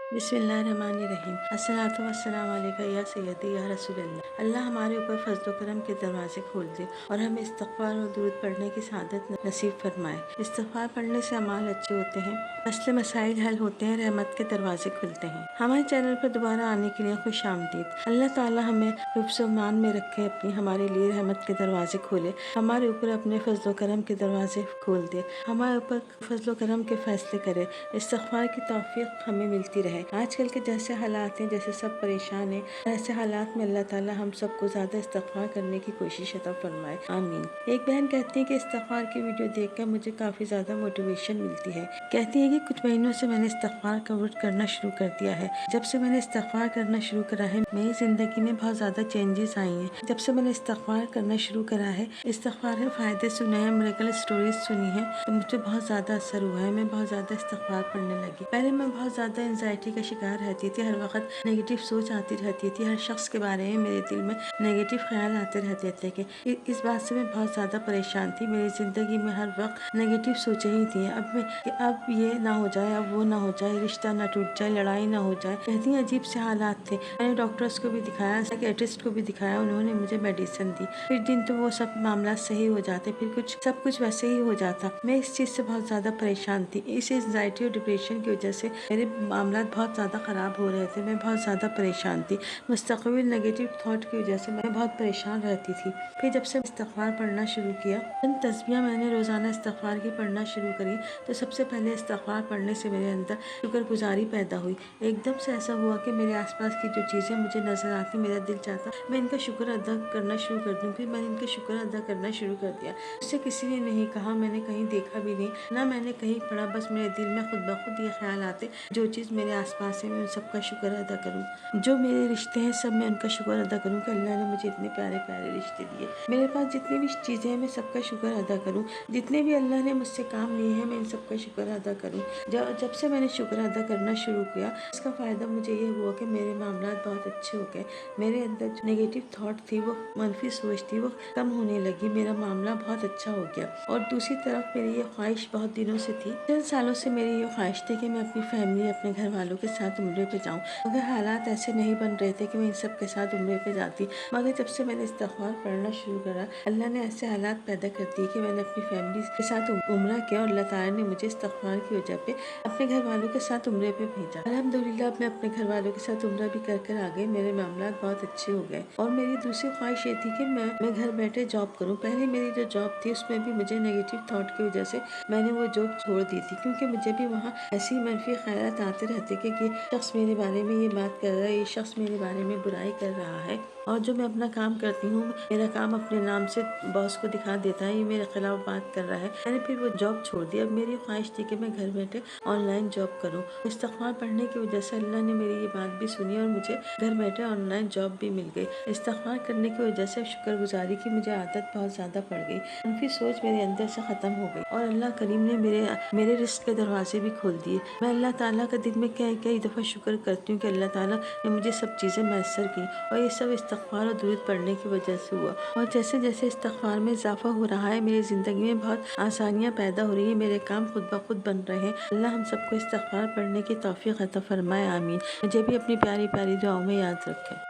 बिस्मिल्लाहिर्रहमानिर्रहीम। अस्सलातु वस्सलामु अलैका या सय्यदी या रसूल अल्लाह। अल्लाह हमारे ऊपर फजल करम के दरवाजे खोल दे और हमें इस्तग़फ़ार और दुरूद पढ़ने की सआदत नसीब फरमाए। इस्तग़फ़ार पढ़ने से अमाल अच्छे होते हैं, मसले मसाइल हल होते हैं, रहमत के दरवाजे खुलते हैं। हमारे चैनल पर दोबारा आने के लिए खुश आमदीद। अल्लाह ताला हमें हिफ्ज़ व मान में रखे, अपनी हमारे लिए रहमत के दरवाजे खोले, हमारे ऊपर अपने फजल करम के दरवाजे खोल दे, हमारे ऊपर फजल करम के फैसले करे, इस्तग़फ़ार की तौफीक हमें मिलती रहे। आजकल के जैसे हालात हैं, जैसे सब परेशान हैं, ऐसे हालात में अल्लाह ताला हम सबको ज़्यादा इस्तग़फ़ार करने की कोशिश अता फरमाए, आमीन। एक बहन कहती है कि इस्तग़फ़ार की वीडियो देखकर मुझे काफ़ी ज़्यादा मोटिवेशन मिलती है। कहती है कि कुछ महीनों से मैंने इस्तग़फ़ार करना शुरू कर दिया है। जब से मैंने इस्तग़फ़ार करना शुरू करा है, मेरी ज़िंदगी में बहुत ज़्यादा चेंजेस आई हैं। जब से मैंने इस्तग़फ़ार करना शुरू करा है, इस्तग़फ़ार के फ़ायदे सुने हैं, मिरेकल स्टोरीज सुनी हैं, तो मुझे बहुत ज़्यादा असर हुआ है। मैं बहुत ज़्यादा इस्तग़फ़ार पढ़ने लगी। पहले मैं बहुत ज़्यादा एंजाइटी का शिकार रहती थी, हर वक्त नेगेटिव सोच आती रहती थी, हर शख्स के बारे में मेरे दिल में नेगेटिव ख्याल आते रहते थे कि इस बात से मैं बहुत ज़्यादा परेशान थी। मेरी ज़िंदगी में हर वक्त नेगेटिव सोचें ही थी। अब ये ना हो जाए, अब वो ना हो जाए, रिश्ता ना टूट जाए, लड़ाई ना हो जाए, कहती अजीब से हालात थे। मैंने डॉक्टर्स को भी दिखाया, साइकियाट्रिस्ट को भी दिखाया, उन्होंने मुझे मेडिसिन दी। फिर दिन तो वो सब मामला सही हो जाते, फिर सब कुछ वैसे ही हो जाता। मैं इस चीज़ से बहुत ज़्यादा परेशान थी। इस एंजाइटी और डिप्रेशन की वजह से मेरे मामला बहुत ज़्यादा ख़राब हो रहे थे। मैं बहुत ज़्यादा परेशान थी। मुस्तक़बिल नेगेटिव थॉट की वजह से मैं बहुत परेशान रहती थी। फिर जब से इस्तग़फ़ार पढ़ना शुरू किया, चंद तस्बीह मैंने रोज़ाना इस्तग़फ़ार की पढ़ना शुरू करी, तो सबसे पहले इस्तग़फ़ार पढ़ने से मेरे अंदर शुक्रगुजारी पैदा हुई। एकदम से ऐसा हुआ कि मेरे आसपास की जो चीज़ें मुझे नज़र आती, मेरा दिल चाहता मैं इनका शुक्र अदा करना शुरू कर दूँ। फिर मैंने इनका शुक्र अदा करना शुरू कर दिया। मुझसे किसी ने नहीं कहा, मैंने कहीं देखा भी नहीं, ना मैंने कहीं पढ़ा, बस मेरे दिल में खुद ब खुद ये ख्याल आते, जो चीज़ मेरे आसपास है मैं उन सबका शुक्र अदा करूँ। जो मेरे रिश्ते हैं सब मैं उनका शुक्र अदा करूँ कि अल्लाह ने मुझे इतने प्यारे प्यारे रिश्ते दिए। मेरे पास जितनी भी चीज़ें हैं मैं सबका शुक्र अदा करूँ। जितने भी अल्लाह ने मुझसे काम लिए हैं मैं इन सबका शुक्र अदा करूँ। जब से मैंने शुक्र अदा करना शुरू किया, इसका फ़ायदा मुझे ये हुआ कि मेरे मामला बहुत अच्छे हो गए। मेरे अंदर जो नेगेटिव थाट थी, वो मनफी सोच थी, वो कम होने लगी। मेरा मामला बहुत अच्छा हो गया। और दूसरी तरफ मेरी ये ख्वाहिश बहुत दिनों से थी, चंद सालों से मेरी ये ख्वाहिश थी कि मैं अपनी फैमिली, अपने घर वालों के साथ उम्रे पे जाऊँ, मगर हालात ऐसे नहीं बन रहे थे कि मैं इन सब के साथ उम्रे पे जाती। मगर जब से मैंने इस्तग़फ़ार पढ़ना शुरू करा, अल्लाह ने ऐसे हालात पैदा कर दिए कि मैंने अपनी फैमिली के साथ उम्रा किया और अल्लाह ताला ने मुझे इस्तग़फ़ार की वजह पे अपने घर वालों के साथ उम्रे पे भेजा। अल्हम्दुलिल्लाह मैं अपने घर वालों के साथ उम्रा भी कर आ गई। मेरे मामला बहुत अच्छे हो गए। और मेरी दूसरी ख्वाहिश ये थी कि मैं घर बैठे जॉब करूँ। पहले मेरी जो जॉब थी उसमें भी मुझे नेगेटिव थॉट की वजह से मैंने वो जॉब छोड़ दी थी, क्योंकि मुझे भी वहाँ ऐसी मनफी ख्यालात आते रहते कि ये शख्स मेरे बारे में ये बात कर रहा है, ये शख्स मेरे बारे में बुराई कर रहा है। और जो मैं अपना काम करती हूँ, मेरा काम अपने नाम से बॉस को दिखा देता है, ये मेरे खिलाफ बात कर रहा है। मैंने फिर वो जॉब छोड़ दी। अब मेरी ख्वाहिश थी कि मैं घर बैठे ऑनलाइन जॉब करूँ। इस्तग़फ़ार पढ़ने की वजह से अल्लाह ने मेरी ये बात भी सुनी और मुझे घर बैठे ऑनलाइन जॉब भी मिल गई। इस्तग़फ़ार करने की वजह से शुक्रगुजारी की मुझे आदत बहुत ज़्यादा पड़ गई। मनफी सोच मेरे अंदर से ख़त्म हो गई और अल्लाह करीम ने मेरे रिस्क के दरवाजे भी खोल दिए। मैं अल्लाह ताला का दिन में कई दफ़ा शुक्र करती हूँ कि अल्लाह ताला ने मुझे सब चीज़ें मैसर की, और ये सब इस्तग़फ़ार और दुरूद पढ़ने की वजह से हुआ। और जैसे जैसे इस्तग़फ़ार में इजाफा हो रहा है, मेरी ज़िंदगी में बहुत आसानियाँ पैदा हो रही हैं, मेरे काम खुद ब खुद बन रहे हैं। अल्लाह हम सबको इस्तग़फ़ार पढ़ने की तौफ़ीक़ अता फ़रमाए, आमीन। मुझे भी अपनी प्यारी प्यारी दुआओं में याद रखें।